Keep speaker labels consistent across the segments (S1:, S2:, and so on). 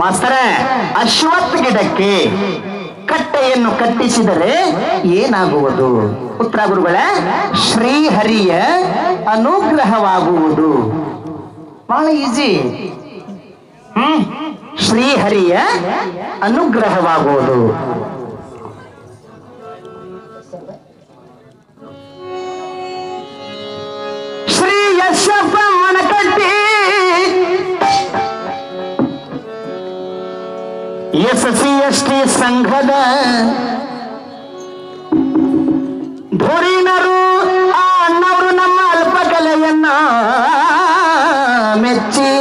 S1: ಮಾಸ್ತರ, ಅಶ್ವತ್ಥ ಗಿಡಕ್ಕೆ ಕಟ್ಟೆಯನ್ನು ಕಟ್ಟಿಸಿದರೆ ಏನಾಗುವುದು? ಉತ್ತರ ಗುರುಗಳ, ಶ್ರೀಹರಿಯ ಅನುಗ್ರಹವಾಗುವುದು. ಬಹಳ ಈಜಿ. ಶ್ರೀಹರಿಯ ಅನುಗ್ರಹವಾಗುವುದು. ಶ್ರೀ ಯಶಪ್ಪನ ಕಟ್ಟಿ SC/ST ಸಂಘದ ಧುರೀಣರು ಆ ಅಣ್ಣವರು ನಮ್ಮ ಅಲ್ಪಕಲೆಯನ್ನ ಮೆಚ್ಚಿ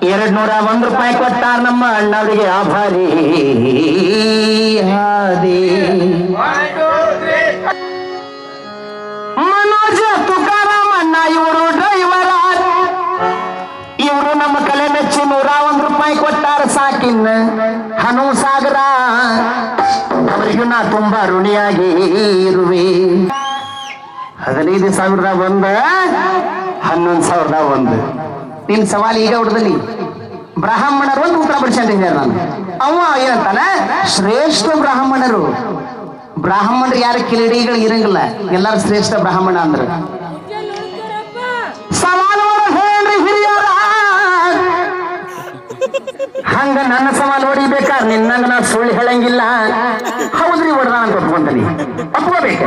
S1: 201 ರೂಪಾಯಿ ಕೊಟ್ಟಾರ. ನಮ್ಮ ಅಣ್ಣವರಿಗೆ ಆಭಾರಿ ಹಾದಿ. ಮನೋಜ ತುಕಾರಾಮ್ ಅಣ್ಣ ಇವರು ಡ್ರೈವರ. ಇವರು ನಮ್ಮ ಕಲೆ ಮೆಚ್ಚಿ 101 ರೂಪಾಯಿ ಕೊಟ್ಟಾರ. ಸಾಕಿನ್ ಹನುಸಾಗರ ಅವರಿಗೂ ನಾ ತುಂಬಾ ಋಣಿಯಾಗಿ ಇರುವೆ. 15,001 11,001. ನಿನ್ ಸವಾಲು ಈಗ ಹುಡುಗಲಿ ಬ್ರಾಹ್ಮಣರು ಅಂತ ಉತ್ತರ ಪಡಿಸ್ಕೊಂಡಿದ್ದೆ ನಾನು. ಅವ ಏನಂತಾನ, ಶ್ರೇಷ್ಠ ಬ್ರಾಹ್ಮಣರು. ಬ್ರಾಹ್ಮಣರು ಯಾರು ಕಿರೀಡಿಗಳು ಇರಂಗಿಲ್ಲ, ಎಲ್ಲಾರು ಶ್ರೇಷ್ಠ ಬ್ರಾಹ್ಮಣ ಅಂದ್ರ. ಸವಾಲು ಹೇಳ್ರಿ ಹಿರಿಯರ, ಹಂಗ ನನ್ನ ಸವಾಲು ಹೊಡಿಬೇಕಾ? ನಿನ್ನಂಗ ನಾ ಸುಳ್ಳು ಹೇಳಂಗಿಲ್ಲ. ಹೌದ್ರಿ ಹೊಡೆದ ಅಂತ ಒಪ್ಕೊಂತೀನಿ, ಒಪ್ಕೋಬೇಕು.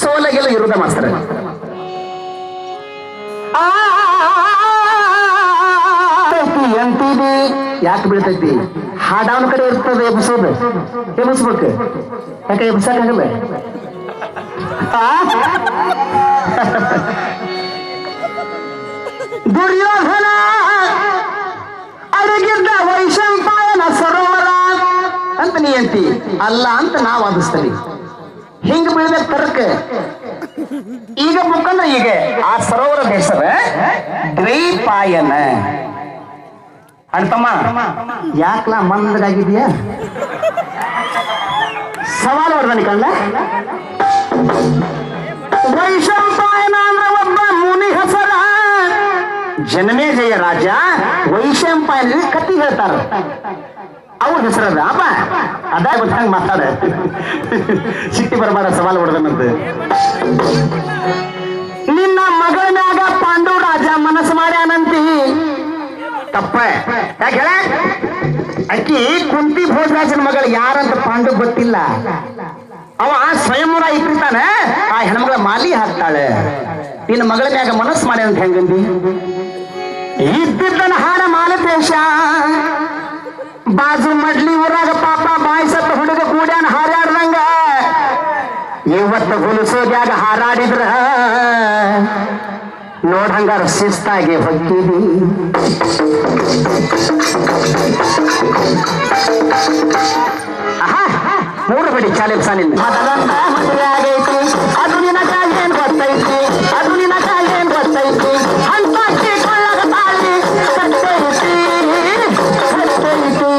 S1: ಸೋಲಗೆಲ್ಲ ಇರುದ ಮಾಸ್ತರ. ಎಂತಿದೆ ಯಾಕೆ ಬೀಳ್ತೈತಿ? ಹಾಡವನ ಕಡೆ ಇರ್ತದೆ ಎಬ್ಸೋದು. ಎಬ್ಸ್ಬೇಕು. ಯಾಕೆ ಎಬ್ಸಕ್ಕಾಗಲ್ಲ? ದುರ್ಯೋಧನ ಅಡಗಿದ್ದ ವೈಶಂಪಾಯನ ಸರೋವರ ಅಂತ ನೀ ಅಂತಿ ಅಲ್ಲ ಅಂತ ನಾವು ವಾದಿಸ್ತೀವಿ. ಹಿಂಗ ಬೀಳ್ಬೇಕು ತರಕ. ಈಗ ಮುಖಂದ್ರೆ ಈಗ ಆ ಸರೋವರದ ಹೆಸರು ದ್ವೈಪಾಯನ. ಅಣ್ತಮ್ಮ ಯಾಕಲಾ ಮಂದಗಾಗಿದೆಯಾ? ಸವಾಲು ಹೊಡೆದನಿ ಕಂಡ. ವೈಶಂಪಾಯನ ಅಂದ್ರೆ ಒಬ್ಬ ಮುನಿ ಹೆಸರ. ಜನಮೇಜಯ ರಾಜ ವೈಶಂಪಾಯನ ಕತ್ತಿ ಹೇಳ್ತಾರ. ಅವ್ರ ಹೆಸರದ ಅಪ್ಪ ಅದ ಗೊತ್ತಂಗ ಮಾತಾಡ. ಸಿಟ್ಟಿ ಬರಬಾರ ಸವಾಲು ಹೊಡೆದನಂತೆ. ನಿನ್ನ ಮಗಳನ್ಯಾಗ ಪಾಂಡು ರಾಜ ಮನಸ್ಸು ಮಾಡ್ಯಾನಂತಿ. ತಪ್ಪ. ಯಾಕೆ ಹೇಳ? ಅಕ್ಕಿ ಕುಂತಿ ಭೋಜರಾಜನ ಮಗಳು ಯಾರಂತ ಪಾಂಡು ಗೊತ್ತಿಲ್ಲ. ಅವ ಸ್ವಯಂವರ ಇಟ್ಟಿರ್ತಾನೆ, ಆ ಹೆಣ್ಮಗಳ ಮಾಲಿ ಹಾಕ್ತಾಳೆ. ನಿನ್ನ ಮಗಳ ಮ್ಯಾಗ ಮನಸ್ಸು ಮಾಡ್ಯಾನಂತ ಹೆಂಗಂದಿ? ಇದ್ದಿದ್ದನ ಹಾಡ ಮಾಲತೇಶ ಬಾಜು ಮಡ್ಲಿ ಊರಾಗ ಪಾಪ ಬಾಯ್ಸತ್ತ ಹುಡುಗ ಕೂಡ್ಯಾನ ಹಾರಾಡ್ದಂಗ. ಇವತ್ತು ಹುಲಸೋದ್ಯಾಗ ಹಾರಾಡಿದ್ರ ನೋಡಂಗಾರ ಶಿಸ್ತಾಗಿ ಹೊಕ್ಕಿದಿ. ಮೂರು ಬಡಿ ಚಾಲೆಂಜ್ ನಿನ್ನ ಮದುವೆ ಆಗೈತಿ. ಅದು ನಿನಗ ಏನ್ ಗೊತ್ತೈತಿ? ಅದು ನಿನಗ ಏನ್ ಗೊತ್ತೈತಿ? ಅಂತಾಕಿ ಕೊಳ್ಳಗ ತಾಳಿ ಕಟ್ಟೈತಿ ಕಟ್ಟೈತಿ.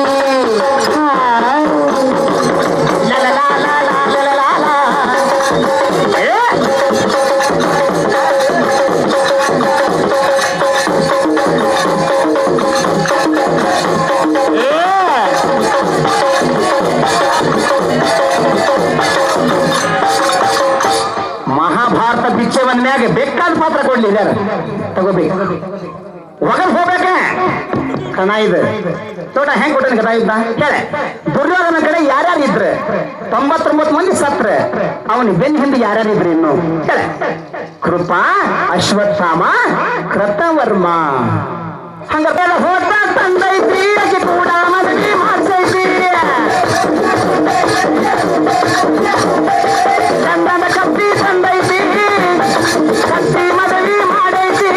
S1: ಮಹಾಭಾರತ ಭಿಕ್ಷೆವನ್ ಮ್ಯಾಗ ಬೇಕಾದ ಪಾತ್ರ ಕೊಡ್ಲಿ ತಗೋಬೇಕು. ಒಗಲ್ ಹೋಗ್ಬೇಕ ಕಣ ಇದು ತೋಟ ಹೆಂಗ್ ಕೊಟ್ಟನ ಕಥಾ ಇದ್ದ ಕೇಳೆ. ದುರ್ಯೋಧನ ಕಡೆ ಯಾರ್ಯಾರು ಇದ್ರೆ 99 ಮಂದಿ ಸತ್ರ. ಅವನಿಗೆ ಬೆನ್ನ ಹಿಂದೆ ಯಾರ್ಯಾರು ಇದ್ರು ಇನ್ನು ಕೇಳೆ. ಕೃಪಾ, ಅಶ್ವತ್ಥಾಮ, ಕೃತವರ್ಮ. ಹಂಗ ಹೋಟ ತಂದೈತಿ ಕೂಡ ಮದುವೆ ಮಾಡ್ಸೈತಿ. ಚಂದನ ಕತ್ತಿ ತಂದೈತಿ, ಕತ್ತಿ ಮದುವೆ ಮಾಡೈತಿ.